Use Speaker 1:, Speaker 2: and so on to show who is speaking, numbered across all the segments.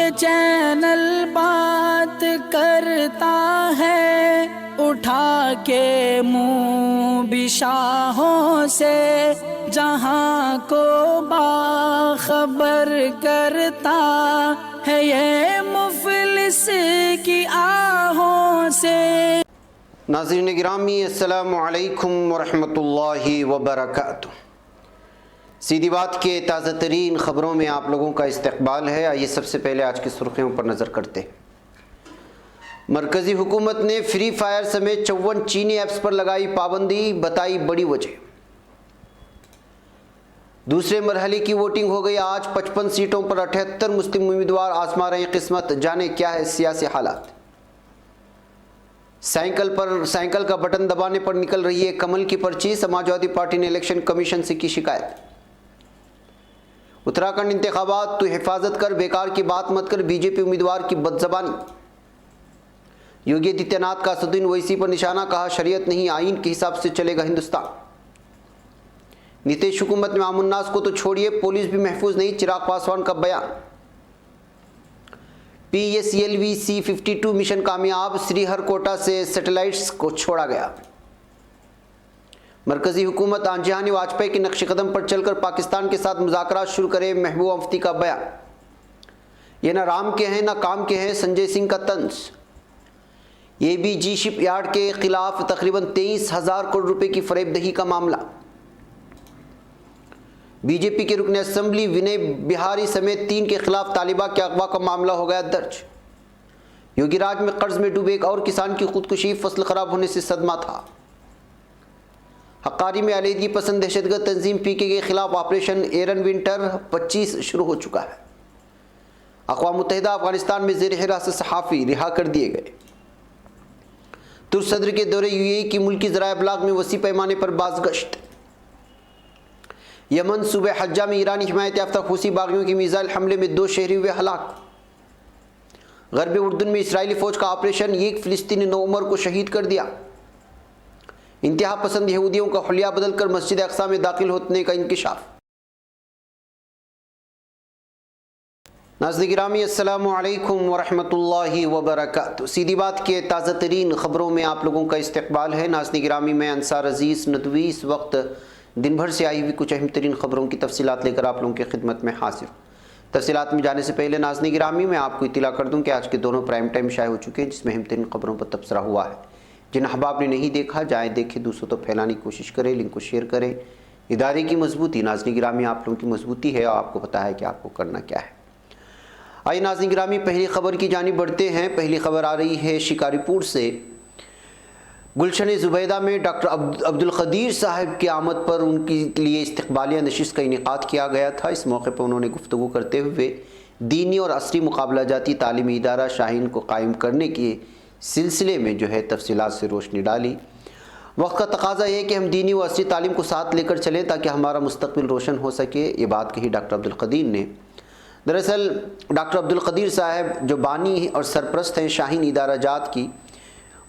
Speaker 1: یہ چینل بات کرتا ہے اٹھا کے منہ بھی شاہوں سے، جہاں کو باخبر کرتا ہے یہ مفلس کی آہوں سے۔
Speaker 2: ناظرین گرامی، السلام علیکم ورحمۃ اللہ وبرکاتہ۔ سیدھی بات کے تازہ ترین خبروں میں آپ لوگوں کا استقبال ہے۔ آئیے سب سے پہلے آج کی سرخیوں پر نظر کرتے ہیں۔ مرکزی حکومت نے فری فائر سمیت 54 چینی ایپس پر لگائی پابندی، بتائی بڑی وجہ۔ دوسرے مرحلے کی ووٹنگ ہو گئی آج، 55 سیٹوں پر 78 مسلم امیدوار آزما رہے ہیں قسمت، جانے کیا ہے سیاسی حالات۔ سائیکل کا بٹن دبانے پر نکل رہی ہے کمل کی پرچی، سماجوادی پارٹی نے الیکشن کمیشن سے کی شکایت۔ اتراکھنڈ انتخابات تو حفاظت کر، بیکار کی بات مت کر، بی جے پی امیدوار کی بدزبانی۔ یوگی آدتیہ ناتھ کا اسدالدین اویسی پر نشانہ، کہا شریعت نہیں آئین کے حساب سے چلے گا ہندوستان۔ نیتیش حکومت میں عام الناس کو تو چھوڑیے پولیس بھی محفوظ نہیں، چراغ پاسوان کا بیان۔ پی ایس ایل وی C-52 مشن کامیاب، سری ہریکوٹا سے سیٹلائٹس کو چھوڑا گیا۔ مرکزی حکومت آنجہانی واجپئی کے نقش قدم پر چل کر پاکستان کے ساتھ مذاکرات شروع کرے، محبوبہ مفتی کا بیان۔ یہ نہ رام کے ہیں نہ کام کے ہیں، سنجے سنگھ کا طنز۔ اے بی جی شپ یارڈ کے خلاف تقریباً 23,000 کروڑ روپے کی فریب دہی کا معاملہ۔ بی جے پی کے رکن اسمبلی ونے بہاری سمیت 3 کے خلاف طالبہ کے اغوا کا معاملہ ہو گیا درج۔ یوگی راج میں قرض میں ڈوبے ایک اور کسان کی خودکشی، فصل خراب ہونے سے صدمہ تھا۔ حقاری میں علیحدگی پسند دہشت گرد تنظیم پی کے خلاف آپریشن ایرن ونٹر 25 شروع ہو چکا ہے۔ اقوام متحدہ افغانستان میں زیر حراست صحافی رہا کر دیے گئے۔ ترک صدر کے دورے UAE کی ملکی ذرائع ابلاغ میں وسیع پیمانے پر بازگشت۔ یمن صوبہ حجہ میں ایرانی حمایت یافتہ حوثی باغیوں کے میزائل حملے میں 2 شہری ہوئے ہلاک۔ غرب اردن میں اسرائیلی فوج کا آپریشن، ایک فلسطینی نوعمر کو شہید کر دیا۔ انتہا پسند یہودیوں کا حلیہ بدل کر مسجد اقصی میں داخل ہونے کا انکشاف۔ ناظرین گرامی، السلام علیکم ورحمۃ اللہ وبرکاتہ۔ سیدھی بات کے تازہ ترین خبروں میں آپ لوگوں کا استقبال ہے۔ ناظرین گرامی، میں انصار عزیز ندوی اس وقت دن بھر سے آئی ہوئی کچھ اہم ترین خبروں کی تفصیلات لے کر آپ لوگوں کی خدمت میں حاضر ہوں۔ تفصیلات میں جانے سے پہلے ناظرین گرامی، میں آپ کو اطلاع کر دوں کہ آج کے دونوں پرائم ٹائم شائع ہو چکے ہیں، جس میں اہم ترین خبروں پر تبصرہ ہوا ہے۔ جن احباب نے نہیں دیکھا جائیں دیکھیں، دوسروں تو پھیلانے کی کوشش کریں، لنک کو شیئر کریں۔ ادارے کی مضبوطی، ناظرین گرامی آپ لوگوں کی مضبوطی ہے اور آپ کو پتہ ہے کہ آپ کو کرنا کیا ہے۔ آئیے ناظرین گرامی، پہلی خبر کی جانب بڑھتے ہیں۔ پہلی خبر آ رہی ہے شکاری پور سے۔ گلشن زبیدہ میں ڈاکٹر عبدالقدیر صاحب کی آمد پر ان کے لیے استقبالیہ نشست کا انعقاد کیا گیا تھا۔ اس موقع پر انہوں نے گفتگو کرتے ہوئے دینی اور عصری مقابلہ جاتی تعلیمی ادارہ شاہین کو قائم کرنے کے سلسلے میں تفصیلات سے روشنی ڈالی۔ وقت کا تقاضا یہ ہے کہ ہم دینی و عصری تعلیم کو ساتھ لے کر چلیں تاکہ ہمارا مستقبل روشن ہو سکے، یہ بات کہی ڈاکٹر عبدالقدیر نے۔ دراصل ڈاکٹر عبدالقدیر صاحب جو بانی اور سرپرست ہیں شاہین ادارہ جات کی،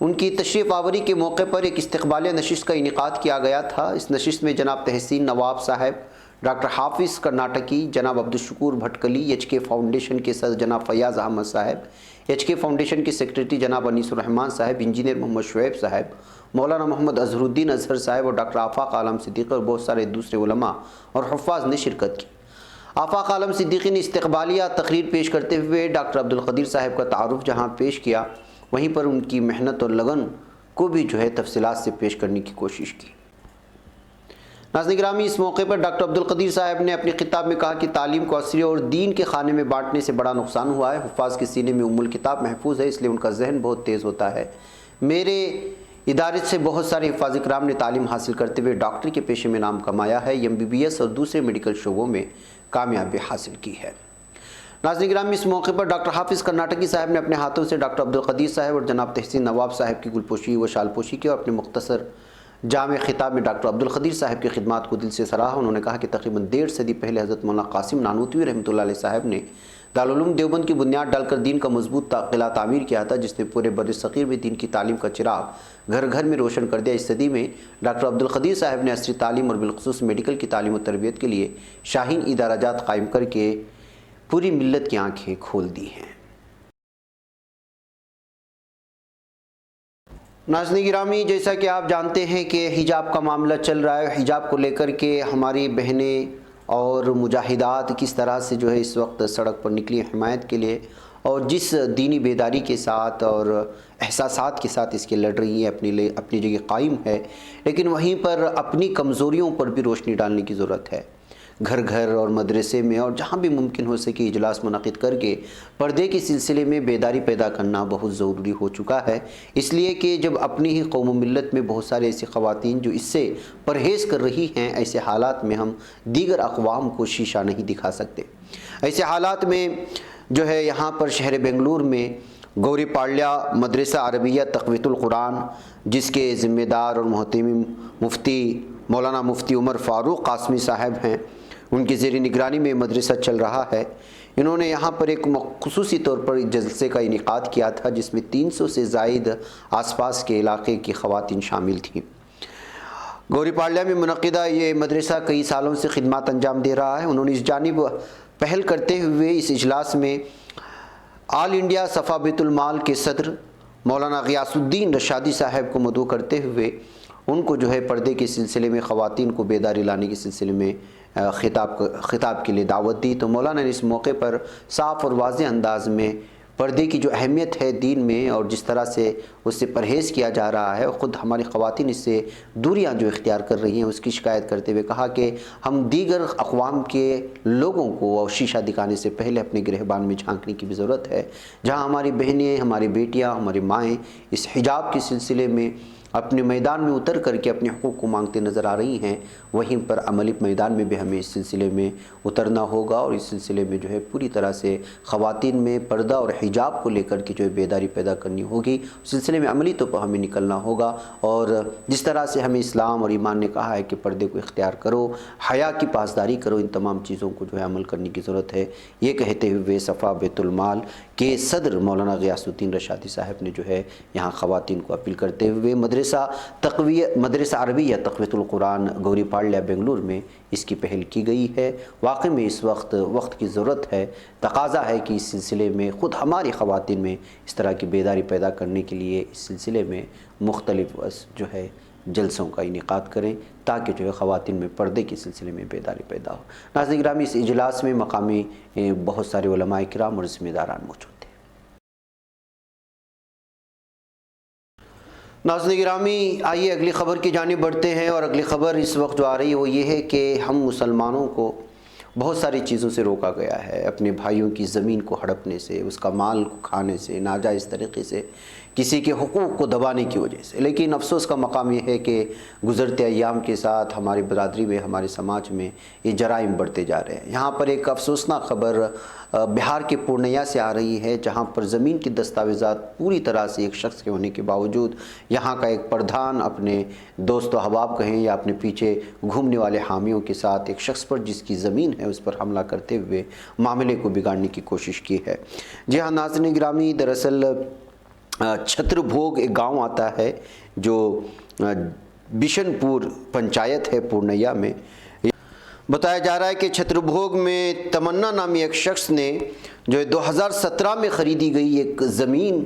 Speaker 2: ان کی تشریف آوری کے موقع پر ایک استقبالیہ نشست کا انعقاد کیا گیا تھا۔ اس نشست میں جناب تحسین نواب صاحب، ڈاکٹر حافظ کرناٹکی، جناب عبدالشکور بھٹکلی، HK فاؤنڈیشن کے صدر جناب فیاض احمد صاحب، HK فاؤنڈیشن کے سیکریٹری جناب انیس الرحمان صاحب، انجینئر محمد شعیب صاحب، مولانا محمد اظہر الدین اظہر صاحب اور ڈاکٹر آفاق عالم صدیقی اور بہت سارے دوسرے علماء اور حفاظ نے شرکت کی۔ آفاق عالم صدیقی نے استقبالیہ تقریر پیش کرتے ہوئے ڈاکٹر عبدالقدیر صاحب کا تعارف جہاں پیش کیا، وہیں پر ان کی محنت اور لگن کو بھی تفصیلات سے پیش کرنے کی کوشش کی۔ ناظرین گرامی، اس موقع پر ڈاکٹر عبدالقدیر صاحب نے اپنے خطاب میں کہا کہ تعلیم کو عصری اور دین کے خانے میں بانٹنے سے بڑا نقصان ہوا ہے۔ حفاظ کے سینے میں الکتاب محفوظ ہے، اس لیے ان کا ذہن بہت تیز ہوتا ہے۔ میرے ادارے سے بہت سارے حفاظ کرام نے تعلیم حاصل کرتے ہوئے ڈاکٹری کے پیشے میں نام کمایا ہے، MBBS اور دوسرے میڈیکل شعبوں میں کامیابی حاصل کی ہے۔ ناظرین گرامی، اس موقع پر ڈاکٹر حافظ کرناٹکی صاحب نے اپنے ہاتھوں سے ڈاکٹر عبدالقدیر صاحب اور جناب تحسین نواب صاحب کی گلپوشی و شال پوشی کی اور اپنے مختصر جامع خطاب میں ڈاکٹر عبدالقدیر صاحب کی خدمات کو دل سے سراہا۔ انہوں نے کہا کہ تقریباً 1.5 صدی پہلے حضرت مولانا قاسم نانوتوی رحمۃ اللہ علیہ صاحب نے دارالعلوم دیوبند کی بنیاد ڈال کر دین کا مضبوط قلعہ تعمیر کیا تھا، جس نے پورے بر صغیر میں دین کی تعلیم کا چراغ گھر گھر میں روشن کر دیا۔ اس صدی میں ڈاکٹر عبدالقدیر صاحب نے عصری تعلیم اور بالخصوص میڈیکل کی تعلیم و تربیت کے لیے شاہین ادارہ جات قائم کر کے پوری ملت کی آنکھیں کھول دی ہیں۔ ناظرین گرامی، جیسا کہ آپ جانتے ہیں کہ حجاب کا معاملہ چل رہا ہے، حجاب کو لے کر کے ہماری بہنیں اور مجاہدات کس طرح سے جو ہے اس وقت سڑک پر نکلی حمایت کے لیے، اور جس دینی بیداری کے ساتھ اور احساسات کے ساتھ اس کے لڑ رہی ہیں، اپنی جگہ قائم ہے، لیکن وہیں پر اپنی کمزوریوں پر بھی روشنی ڈالنے کی ضرورت ہے۔ گھر گھر اور مدرسے میں اور جہاں بھی ممکن ہو سکے اجلاس منعقد کر کے پردے کے سلسلے میں بیداری پیدا کرنا بہت ضروری ہو چکا ہے، اس لیے کہ جب اپنی ہی قوم و ملت میں بہت سارے ایسی خواتین جو اس سے پرہیز کر رہی ہیں، ایسے حالات میں ہم دیگر اقوام کو شیشہ نہیں دکھا سکتے۔ ایسے حالات میں جو ہے یہاں پر شہر بنگلور میں گوری پاڑیا مدرسہ عربیہ تقویت القرآن، جس کے ذمہ دار اور محتمم مفتی مولانا مفتی عمر فاروق قاسمی صاحب ہیں، ان کی زیر نگرانی میں مدرسہ چل رہا ہے۔ انہوں نے یہاں پر ایک خصوصی طور پر جلسے کا انعقاد کیا تھا، جس میں 300 سے زائد آس پاس کے علاقے کی خواتین شامل تھیں۔ گوری پاڑیا میں منعقدہ یہ مدرسہ کئی سالوں سے خدمات انجام دے رہا ہے۔ انہوں نے اس جانب پہل کرتے ہوئے اس اجلاس میں آل انڈیا صفا بیت المال کے صدر مولانا غیاث الدین رشادی صاحب کو مدعو کرتے ہوئے ان کو جو ہے پردے کے سلسلے میں خواتین کو بیداری لانے کے سلسلے میں خطاب کے لیے دعوت دی۔ تو مولانا نے اس موقع پر صاف اور واضح انداز میں پردے کی جو اہمیت ہے دین میں اور جس طرح سے اس سے پرہیز کیا جا رہا ہے، خود ہماری خواتین اس سے دوریاں جو اختیار کر رہی ہیں، اس کی شکایت کرتے ہوئے کہا کہ ہم دیگر اقوام کے لوگوں کو شیشہ دکھانے سے پہلے اپنے گرہبان میں جھانکنے کی بھی ضرورت ہے۔ جہاں ہماری بہنیں، ہماری بیٹیاں، ہماری مائیں اس حجاب کے سلسلے میں اپنے میدان میں اتر کر کے اپنے حقوق کو مانگتے نظر آ رہی ہیں، وہیں پر عملی میدان میں بھی ہمیں اس سلسلے میں اترنا ہوگا اور اس سلسلے میں جو ہے پوری طرح سے خواتین میں پردہ اور حجاب کو لے کر کے جو ہے بیداری پیدا کرنی ہوگی۔ اس سلسلے میں عملی طور پر ہمیں نکلنا ہوگا، اور جس طرح سے ہمیں اسلام اور ایمان نے کہا ہے کہ پردے کو اختیار کرو، حیا کی پاسداری کرو، ان تمام چیزوں کو جو ہے عمل کرنے کی ضرورت ہے۔ یہ کہتے ہوئے صفا بیت المال کے صدر مولانا غیاث الدین رشادی صاحب نے جو ہے یہاں خواتین کو اپیل کرتے ہوئے مدرسہ عربیہ تقویت القرآن گوری پاڑیا بنگلور میں اس کی پہل کی گئی ہے۔ واقعی میں اس وقت کی ضرورت ہے، تقاضا ہے کہ اس سلسلے میں خود ہماری خواتین میں اس طرح کی بیداری پیدا کرنے کے لیے اس سلسلے میں مختلف جو ہے جلسوں کا انعقاد کریں، تاکہ جو ہے خواتین میں پردے کے سلسلے میں بیداری پیدا ہو۔ ناظرین گرامی، اس اجلاس میں مقامی بہت سارے علماء کرام اور ذمہ داران موجود تھے۔ ناظرین گرامی، آئیے اگلی خبر کی جانب بڑھتے ہیں، اور اگلی خبر اس وقت جو آ رہی ہے وہ یہ ہے کہ ہم مسلمانوں کو بہت ساری چیزوں سے روکا گیا ہے، اپنے بھائیوں کی زمین کو ہڑپنے سے، اس کا مال کو کھانے سے، ناجائز طریقے سے کسی کے حقوق کو دبانے کی وجہ سے۔ لیکن افسوس کا مقام یہ ہے کہ گزرتے ایام کے ساتھ ہماری برادری میں، ہمارے سماج میں یہ جرائم بڑھتے جا رہے ہیں۔ یہاں پر ایک افسوسناک خبر بہار کے پورنیا سے آ رہی ہے، جہاں پر زمین کی دستاویزات پوری طرح سے ایک شخص کے ہونے کے باوجود یہاں کا ایک پردھان اپنے دوست و احباب کہیں یا اپنے پیچھے گھومنے والے حامیوں کے ساتھ ایک شخص پر جس کی زمین ہے اس پر حملہ کرتے ہوئے معاملے کو بگاڑنے کی کوشش کی ہے۔ جی ہاں ناظرین گرامی، دراصل چھتر بھوگ ایک گاؤں آتا ہے جو بشن پور پنچایت ہے پورنیا میں۔ بتایا جا رہا ہے کہ چھتر بھوگ میں تمنا نامی ایک شخص نے جو 2017 میں خریدی گئی ایک زمین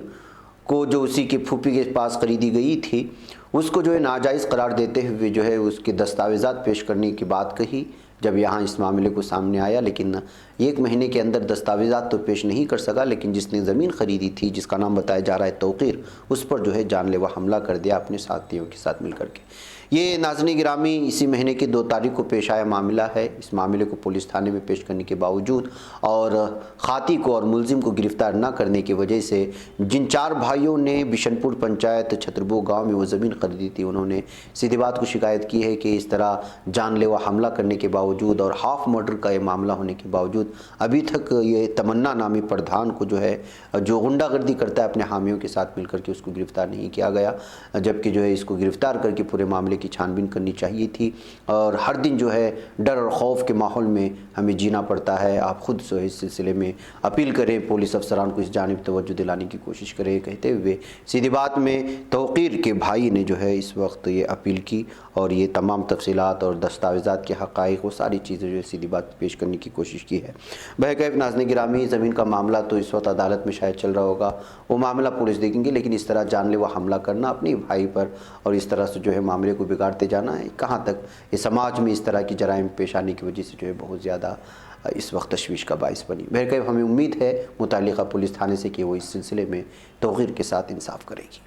Speaker 2: کو، جو اسی کے پھوپھی کے پاس خریدی گئی تھی، اس کو جو ہے ناجائز قرار دیتے ہوئے جو ہے اس کے دستاویزات پیش کرنے کی بات کہی۔ جب یہاں اس معاملے کو سامنے آیا، لیکن 1 مہینے کے اندر دستاویزات تو پیش نہیں کر سکا، لیکن جس نے زمین خریدی تھی، جس کا نام بتایا جا رہا ہے توقیر، اس پر جو ہے جان لیوا حملہ کر دیا اپنے ساتھیوں کے ساتھ مل کر کے۔ یہ ناظرین گرامی اسی مہینے کی 2 تاریخ کو پیش آیا معاملہ ہے۔ اس معاملے کو پولیس تھانے میں پیش کرنے کے باوجود اور خاطی کو اور ملزم کو گرفتار نہ کرنے کی وجہ سے جن 4 بھائیوں نے بشن پور پنچایت چھتربوگ گاؤں میں وہ زمین خریدی تھی، انہوں نے سیدھی بات کو شکایت کی ہے کہ اس طرح جان لیوا حملہ کرنے کے باوجود اور ہاف مرڈر کا یہ معاملہ ہونے کے باوجود ابھی تک یہ تمنا نامی پردھان کو جو ہے جو غنڈہ گردی کرتا ہے اپنے حامیوں کے ساتھ مل کر کے، اس کو گرفتار نہیں کیا گیا، جبکہ جو ہے اس کو گرفتار کر کے پورے معاملے کی چھان بین کرنی چاہیے تھی۔ اور ہر دن جو ہے ڈر اور خوف کے ماحول میں ہمیں جینا پڑتا ہے۔ آپ خود سے اس سلسلے میں اپیل کریں، پولیس افسران کو اس جانب توجہ دلانے کی کوشش کریں، کہتے ہوئے سیدھی بات میں توقیر کے بھائی نے جو ہے اس وقت یہ اپیل کی اور یہ تمام تفصیلات اور دستاویزات کے حقائق وہ ساری چیزیں جو ہے سیدھی بات پیش کرنے کی کوشش کی ہے۔ बहरकैफ नाज़रीन गिरामी, ज़मीन का मामला तो इस वक्त अदालत में शायद चल रहा होगा, वो मामला पुलिस देखेंगे, लेकिन इस तरह जानलेवा हमला करना अपने भाई पर और इस तरह से जो है मामले को बिगाड़ते जाना है, कहाँ तक ये समाज में इस तरह की जराइम पेश आने की वजह से जो है बहुत ज़्यादा इस वक्त तशवीश का बाइस बनी। बहरकैफ हमें उम्मीद है मुतालिका पुलिस थाने से कि वो इस सिलसिले में तौक़ीर के साथ इंसाफ करेगी।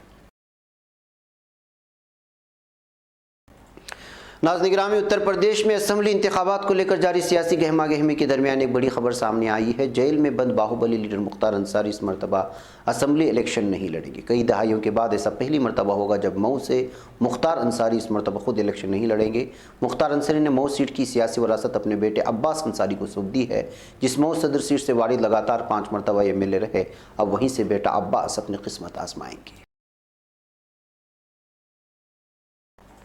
Speaker 2: नाज़रीन गिरामी, उत्तर प्रदेश में असम्बली इंतखाबात को लेकर जारी सियासी गहमा गहमी के दरमियान एक बड़ी खबर सामने आई है। जेल में बंद बाहुबली लीडर मुख्तार अंसारी इस मरतबा असम्बली इलेक्शन नहीं लड़ेंगे। कई दहाइयों के बाद ऐसा पहली मरतबा होगा जब मऊ से मुख्तार अंसारी इस मरतबा खुद इलेक्शन नहीं लड़ेंगे। मुख्तार अंसारी ने मऊ सीट की सियासी वरासत अपने बेटे अब्बास अंसारी को सौंप दी है। जिस मऊ सदर सीट से वालिद लगातार 5 मरतबा MLA रहे, अब वहीं से बेटा अब्बास अपनी किस्मत आजमाएंगे।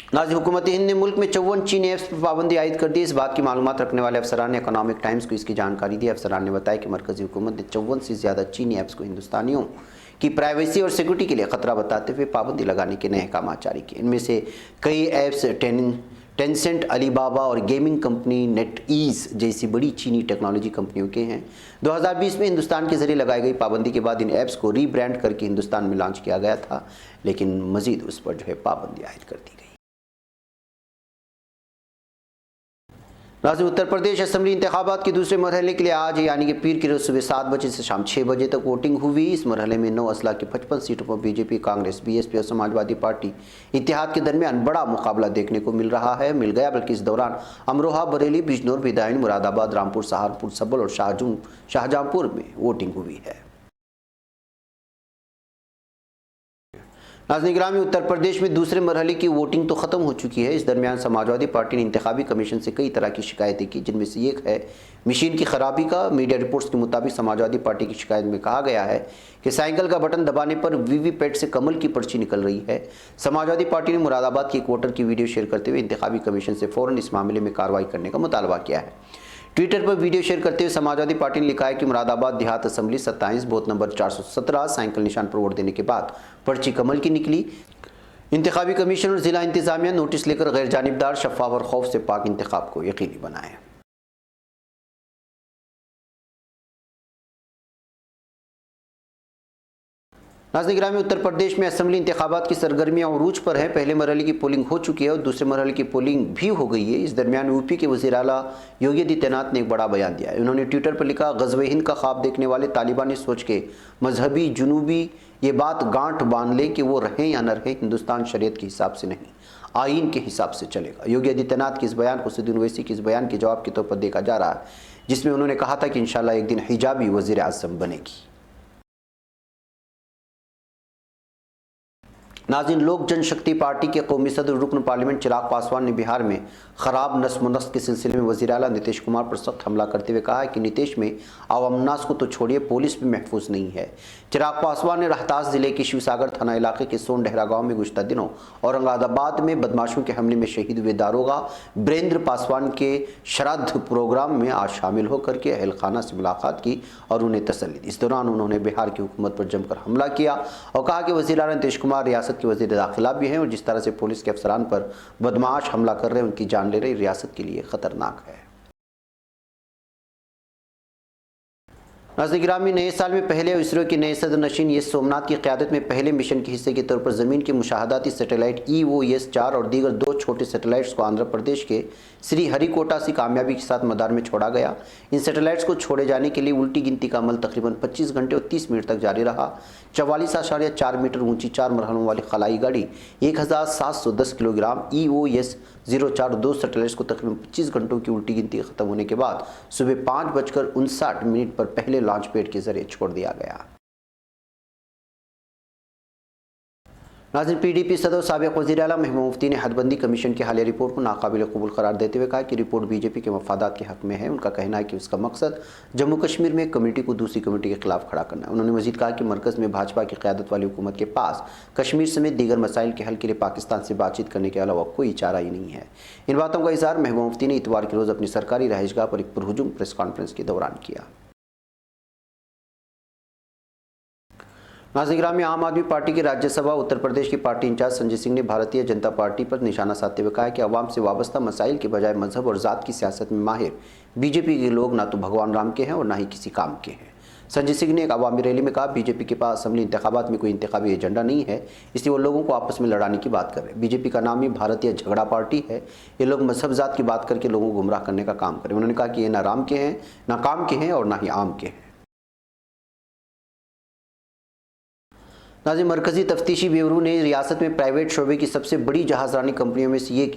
Speaker 2: नाज़रीन, हुकूमत हिंद ने मुल्क में 54 चीनी ऐप्स पर पाबंदी आयद कर दी। इस बात की मालूमात रखने वाले अफसरान ने इकोनॉमिक टाइम्स को इसकी जानकारी दी। अफसरान ने बताया कि मरकज़ी हुकूमत ने 54 से ज़्यादा चीनी ऐप्स को हिंदुस्तानियों की प्राइवेसी और सिक्योरिटी के लिए ख़तरा बताते हुए पाबंदी लगाने के नए अहकाम जारी किए। इनमें से कई ऐप्स टेंसेंट, अलीबाबा और गेमिंग कंपनी नेटईज जैसी बड़ी चीनी टेक्नोलॉजी कंपनियों के हैं। 2020 में हिंदुस्तान के जरिए लगाई गई पाबंदी के बाद इन ऐप्स को रीब्रांड करके हिंदुस्तान में लॉन्च किया गया था, लेकिन मज़ीद उस पर जो है पाबंदी आयद कर दी गई। नाज़रीन, उत्तर प्रदेश असम्बली इंतखाबात के दूसरे मरहले के लिए आज यानी कि पीर की रोज़ सुबह 7 बजे से शाम 6 बजे तक वोटिंग हुई। इस मरहले में 9 अजला की 55 सीटों पर बीजेपी, कांग्रेस, BSP और समाजवादी पार्टी इत्तेहाद के दरमियान बड़ा मुकाबला देखने को मिल रहा है, मिल गया। बल्कि इस दौरान अमरोहा, बरेली, बिजनौर, बिदायन, मुरादाबाद, रामपुर, सहारनपुर, सबल और शाहजहांपुर में वोटिंग हुई है। नाज़रीन गिरामी, उत्तर प्रदेश में दूसरे मरहले की वोटिंग तो ख़त्म हो चुकी है। इस दरमियान समाजवादी पार्टी ने इंतखाबी कमीशन से कई तरह की शिकायतें की, जिनमें से एक है मशीन की खराबी का। मीडिया रिपोर्ट्स के मुताबिक समाजवादी पार्टी की शिकायत में कहा गया है कि साइकिल का बटन दबाने पर VVPAT से कमल की पर्ची निकल रही है। समाजवादी पार्टी ने मुरादाबाद की एक वोटर की वीडियो शेयर करते हुए इंतखाबी कमीशन से फ़ौरन इस मामले में कार्रवाई करने का मुतालबा किया है। ट्विटर पर वीडियो शेयर करते हुए समाजवादी पार्टी ने लिखा है कि मुरादाबाद देहात असम्बली 27 बूथ नंबर 417 साइकिल निशान पर वोट देने के बाद पर्ची कमल की निकली। इंतखाबी कमीशन और ज़िला इंतज़ामिया नोटिस लेकर गैर जानिबदार, शफ़ाफ़ और खौफ से पाक इंतखाब को यकीनी बनाएं। नाज़रीन गिरामी, उत्तर प्रदेश में असम्बली इंतखाबात की सरगर्मियाँ उरूज पर हैं। पहले मरहले की पोलिंग हो चुकी है और दूसरे मरहले की पोलिंग भी हो गई है। इस दरमियान यूपी के वज़ीर आला योगी आदित्यनाथ ने एक बड़ा बयान दिया है। उन्होंने ट्विटर पर लिखा, ग़ज़वे हिंद का ख्वाब देखने वाले तालिबानी सोच के मजहबी जुनूबी ये बात गांठ बांध ले कि वो रहें या न रहें, हिंदुस्तान शरीयत के हिसाब से नहीं, आइन के हिसाब से चलेगा। योगी आदित्यनाथ के इस बयान को असदुद्दीन ओवैसी के इस बयान के जवाब के तौर पर देखा जा रहा है, जिसमें उन्होंने कहा था कि इंशाअल्लाह एक दिन हिजाबी वज़ीर आज़म बनेगी। नाज़रीन, लोक जनशक्ति पार्टी के कौमी सदर रुकन पार्लियामेंट चिराग पासवान ने बिहार में ख़राब नस्म नस्क के सिलसिले में वज़ीर आला नीतीश कुमार पर सख्त हमला करते हुए कहा है कि नीतीश में अवामनास को तो छोड़िए, पुलिस भी महफूज नहीं है। चिराग पासवान ने रोहतास ज़िले के शिवसागर थाना इलाके के सोन डहरा गाँव में गुज़श्ता दिनों औरंगाबाद में बदमाशों के हमले में शहीद हुए दारोगा बीरेंद्र पासवान के श्राद्ध प्रोग्राम में आज शामिल होकर के अहल खाना से मुलाकात की और उन्हें तसल्ली दी। इस दौरान उन्होंने बिहार की हुकूमत पर जमकर हमला किया और कहा कि वज़ीर आला नीतीश कुमार रियासत के वज़ीर दाखिला भी हैं और जिस तरह से पुलिस के अफसरान पर बदमाश हमला कर रहे हैं, उनकी जान ले रहे, रियासत के लिए खतरनाक है। नाज़रीन गिरामी, नए साल में पहले इसरो के नए सदर नशीन एस सोमनाथ की क़यादत में पहले मिशन के हिस्से के तौर पर ज़मीन के मुशाहदाती सैटेलाइट EOS-4 और दीगर 2 छोटे सैटेलाइट्स को आंध्र प्रदेश के श्री हरिकोटा से कामयाबी के साथ मदार में छोड़ा गया। इन सैटेलाइट्स को छोड़े जाने के लिए उल्टी गिनती का अमल तकरीबन 25 घंटे और 30 मिनट तक जारी रहा। 44.4 मीटर ऊंची 4 मरहलों वाली खलाई गाड़ी 1710 किलोग्राम EOS-04 2 सैटेलाइट्स को तकरीबन 25 घंटों की उल्टी गिनती खत्म होने के बाद सुबह 5:59 पर पहले लॉन्च पैड के जरिए छोड़ दिया गया। नाज़रीन, PDP सदर साबिक़ वज़ीर आला महबूबा मुफ्ती ने हदबंदी कमीशन की हालिया रिपोर्ट को नाकाबिल कबूल करार देते हुए कहा कि रिपोर्ट BJP के मफादात के हक़ में है। उनका कहना है कि उसका मकसद जम्मू कश्मीर में एक कमेटी को दूसरी कमेटी के खिलाफ खड़ा करना है। उन्होंने मज़ीद कहा कि मरकज़ में भाजपा की क़यादत वाली हुकूमत के पास कश्मीर समेत दीगर मसाइल के हल के लिए पाकिस्तान से बातचीत करने के अलावा कोई चारा ही नहीं है। इन बातों का इज़हार महबूबा मुफ्ती ने इतवार के रोज़ अपनी सरकारी रहायशगाह पर एक पुरहुजूम प्रेस कॉन्फ्रेंस के दौरान किया। नाज़रीन ग्रामी, आम आदमी पार्टी के राज्यसभा उत्तर प्रदेश की पार्टी इंचार्ज संजय सिंह ने भारतीय जनता पार्टी पर निशाना साधते हुए कहा कि अवाम से वाबस्ता मसाइल के बजाय मजहब और ज़ात की सियासत में माहिर बीजेपी के लोग ना तो भगवान राम के हैं और ना ही किसी काम के हैं। संजय सिंह ने एक अवामी रैली में कहा, बीजेपी के पास असम्बली इंतखाबात में कोई इंतखाबी एजेंडा नहीं है, इसलिए वो लोगों को आपस में लड़ाने की बात कर रहे हैं। बीजेपी का नाम ही भारतीय झगड़ा पार्टी है। ये लोग मजहब ज़ात की बात करके लोगों को गुमराह करने का काम करें। उन्होंने कहा कि ये ना राम के हैं, ना काम के हैं और ना ही आम के हैं। नाज़रीन, मरकज़ी तफ्तीशी ब्यूरो ने रियासत में प्राइवेट शोबे की सबसे बड़ी जहाज़रानी कंपनियों में से एक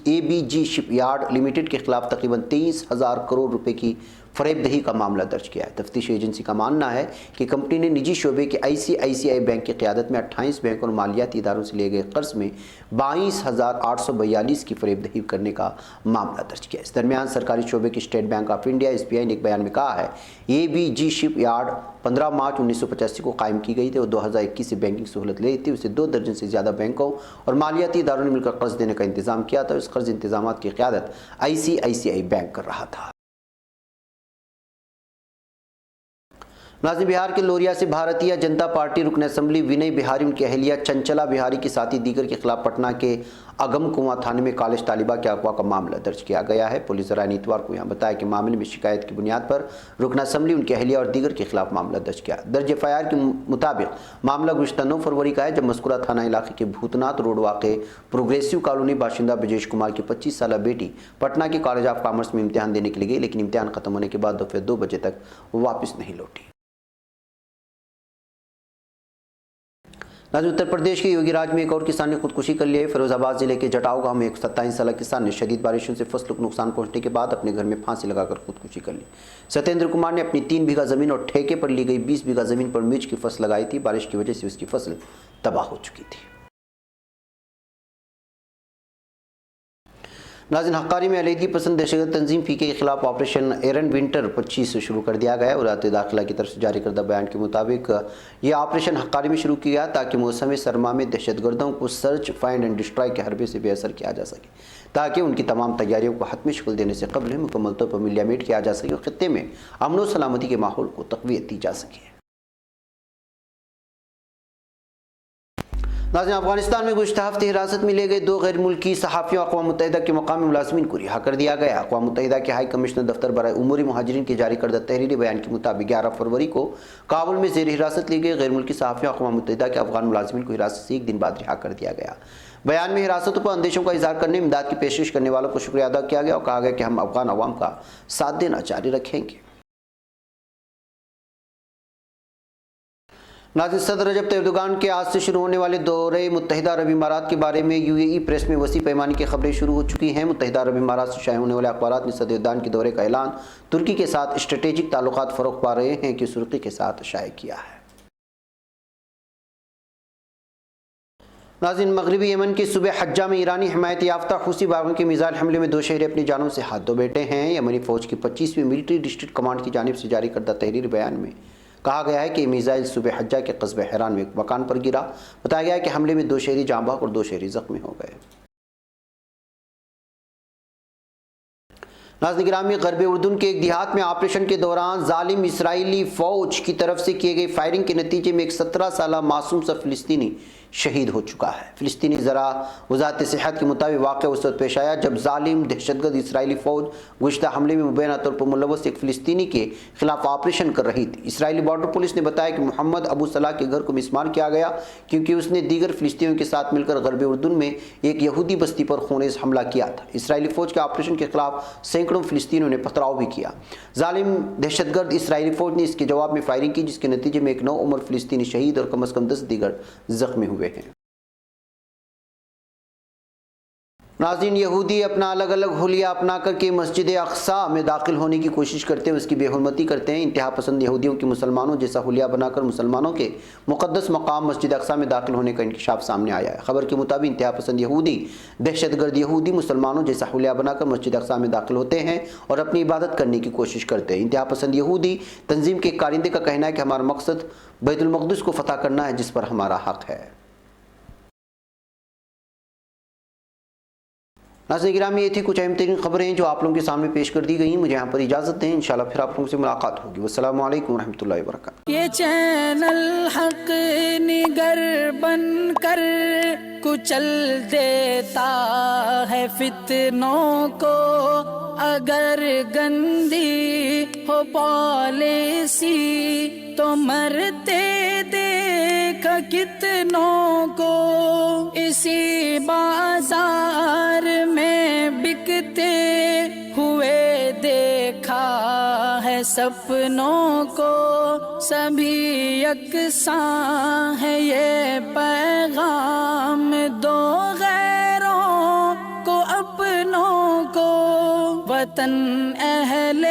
Speaker 2: ABG शिपयार्ड लिमिटेड के खिलाफ तकरीबन 23,000 करोड़ रुपए की फरेबदही का मामला दर्ज किया है। तफ्तीशी एजेंसी का मानना है कि कंपनी ने निजी शोबे के ICICI बैंक की क़यादत में 28 बैंक और मालियाती इदारों से लिए गए कर्ज में 22,842 की फरेबदही करने का मामला दर्ज किया। इस दरमियान सरकारी शोबे की state bank of India SBI ने एक बयान में कहा है, ABG शिपयार्ड 15 मार्च 1985 को कायम की गई थी और 2021 से बैंकिंग सहूलत ले थी। उसे 2 दर्जन से ज़्यादा बैंकों और मालियाती इदारों ने मिलकर कर्ज देने का इंतजाम किया था। इस कर्ज इंतजाम की क़यादत ICICI बैंक कर रहा था। नाज़रीन, बिहार के लोरिया से भारतीय जनता पार्टी रुकन असम्बली विनय बिहारी, उनकी अहलिया चंचला बिहारी के साथी दीगर के खिलाफ पटना के अगम कुआं थाने में कॉलेज तालिबा के अगवा का मामला दर्ज किया गया है। पुलिस राय ने इतवार को यहाँ बताया कि मामले में शिकायत की बुनियाद पर रुकन असम्बली, उनकी अहलिया और दीगर के खिलाफ मामला दर्ज किया। दर्ज FIR के मुताबिक मामला गुज़श्ता 9 फरवरी का है, जब मस्कुरा थाना इलाके के भूतनाथ रोड वाक़े प्रोग्रेसिव कॉलोनी बाशिंदा ब्रजेश कुमार की 25 साला बेटी पटना के कॉलेज ऑफ कॉमर्स में इम्तिहान देने के लिए गई, लेकिन इम्तिहान खत्म होने के बाद दोपहर 2 बजे तक वापस नहीं लौटी। उत्तर प्रदेश के योगीराज में एक और किसान ने खुदकुशी कर ली है। फिरोजाबाद जिले के जटाऊ गांव में एक 27 साला किसान ने शदीद बारिशों से फसलों को नुकसान पहुंचने के बाद अपने घर में फांसी लगाकर खुदकुशी कर ली। सत्येंद्र कुमार ने अपनी 3 बीघा जमीन और ठेके पर ली गई 20 बीघा जमीन पर मिर्च की फसल लगाई थी। बारिश की वजह से उसकी फसल तबाह हो चुकी थी। नाज़रीन, हक्कारी में अलहदगी पसंद दहशतगर्द तंजीम PK के खिलाफ ऑपरेशन एरन विंटर 25 से शुरू कर दिया गया है। वज़ारत दाखिला की तरफ से जारी करदा बयान के मुताबिक ये ऑपरेशन हक्कारी में शुरू किया ताकि मौसम सरमा में दहशतगर्दों को सर्च, फाइंड एंड डिस्ट्रॉय के हरबे से बेअसर किया जा सके, ताकि उनकी तमाम तैयारियों को हतमी शक्ल देने से कबल मुकम्मल तौर पर मिलियामेट किया जा सके और खित्ते में अमन व सलामती के माहौल को तक़वियत दी जा सके। नाज़रीन, अफगानिस्तान में गुज़श्ता हफ्ते हिरासत में ले गए 2 गैर मुल्की सहाफ़ियों अक़वाम मुत्तहिदा के मक़ामी मुलाज़िमीन को रिहा कर दिया गया। अक़वाम मुत्तहिदा के हाई कमिश्नर दफ्तर बराए उमूर मुहाजिरीन के जारी करदा तहरीरी बयान के मुताबिक 11 फरवरी को काबुल में ज़ेर हिरासत ली गई गैर मुल्की सहाफ़ियों अक़वाम मुत्तहिदा के अफ़गान मुलाज़िमीन को हिरासत से 1 दिन बाद रिहा कर दिया गया। बयान में हिरासतों पर अंदेशों का इज़हार करने, इमदाद की पेशकश करने वालों को शुक्रिया अदा किया गया और कहा गया कि हम अफ़गान अवाम का साथ देना जारी रखेंगे। नाज़रीन, सदर रजब तैयब एर्दोगान के आज से शुरू होने वाले दौरे मुत्तहिदा अरब इमारात के बारे में UAE प्रेस में वसी पैमाने की खबरें शुरू हो चुकी हैं। मुत्तहिदा अरब इमारात से शाये होने वाले अखबारात ने सदर एर्दोगान के दौरे का ऐलान तुर्की के साथ स्ट्रेटेजिक ताल्लुकात फ़रोग़ पा रहे हैं कि सुर्खी के साथ शाये किया है। नाज़रीन, मगरबी यमन के सूबे हज्जा में ईरानी हिमायत याफ्ता हुसी बागों के मिसाइल हमले में 2 शहरी अपनी जानों से हाथ धो बैठे हैं। यमनी फ़ौज की 25वीं मिलिट्री डिस्ट्रिक्ट कमांड की जानिब से जारी करदा तहरीरी बयान में कहा गया है कि मिसाइल सूबे हज्जा के कस्बे हैरान में एक मकान पर गिरा। बताया गया है कि हमले में 2 शहरी जाँ बहक और 2 शहरी जख्मी हो गए। नाज़रीन ग्रामी, ग़र्ब उर्दून के एक देहात में ऑपरेशन के दौरान जालिम इसराइली फ़ौज की तरफ से किए गई फायरिंग के नतीजे में एक 17 साला मासूम सा फ़िलिस्तीनी शहीद हो चुका है। फ़िलिस्तीनी ज़रा वज़ारत सेहत के मुताबिक वाक़या उस वक्त पेश आया जब जालिम दहशतगर्द इसराइली फ़ौज गुज़श्ता हमले में मुबैना तौर पर मुलव्वस एक फ़िलिस्तीनी के खिलाफ ऑपरेशन कर रही थी। इसराइली बॉर्डर पुलिस ने बताया कि मोहम्मद अबू सलाह के घर को मिसमार किया गया क्योंकि उसने दीगर फ़िलिस्तीनियों के साथ मिलकर ग़र्ब उर्दून में एक यहूदी बस्ती पर खूनेज़ हमला किया था। इसराइली फ़ौज के ऑपरेशन के खिलाफ सैकड़ों फ़िलिस्तीनियों ने पथराव भी किया। जालिम दहशतगर्द इसराइली फ़ौज ने इसके जवाब में फायरिंग की, जिसके नतीजे में एक 9 उम्र फ़िलिस्तीनी शहीद और कम अज़ कम 10 दीगर ज़ख्मी हुए हैं। नाज़रीन, यहूदी अपना अलग अलग हुलिया अपना करके मस्जिद अक़सा में दाखिल होने की कोशिश करते हैं, उसकी बेहुरमती करते हैं। इंतहा पसंद यहूदियों की मुसलमानों जैसा हुलिया बनाकर मुसलमानों के मुक़द्दस मकाम मस्जिद अक़सा में दाखिल होने का इंकशाफ सामने आया है। खबर के मुताबिक इंतहा पसंद यहूदी दहशतगर्द यहूदी मुसलमानों जैसा हुलिया बनाकर मस्जिद अक़सा में दाखिल होते हैं और अपनी इबादत करने की कोशिश करते हैं। इंतहा पसंद यहूदी तंजीम के कारिंदे का कहना है कि हमारा मकसद बैतुल मक़दिस को फ़तह करना है, जिस पर हमारा हक़ है। ناظرین گرامی یہ تھی کچھ اہم ترین خبریں جو آپ لوگوں کے سامنے پیش کر دی گئیں. مجھے یہاں پر اجازت دیں, انشاءاللہ پھر آپ لوگوں سے ملاقات ہوگی. والسلام علیکم ورحمۃ اللہ وبرکاتہ.
Speaker 1: یہ چینل حق نگر بن کر کچل دیتا ہے فتنوں کو, اگر گندی ہو پالیسی تو مرتے دیکھ کتنوں کو. اسی بازار میں بکتے ہوئے دیکھا ہے سپنوں کو, سبھی یکساں ہے یہ پیغام دو غیروں کو اپنوں کو. وطن اہل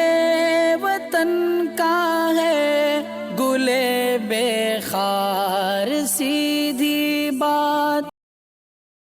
Speaker 1: وطن کا ہے گلے بے خار سی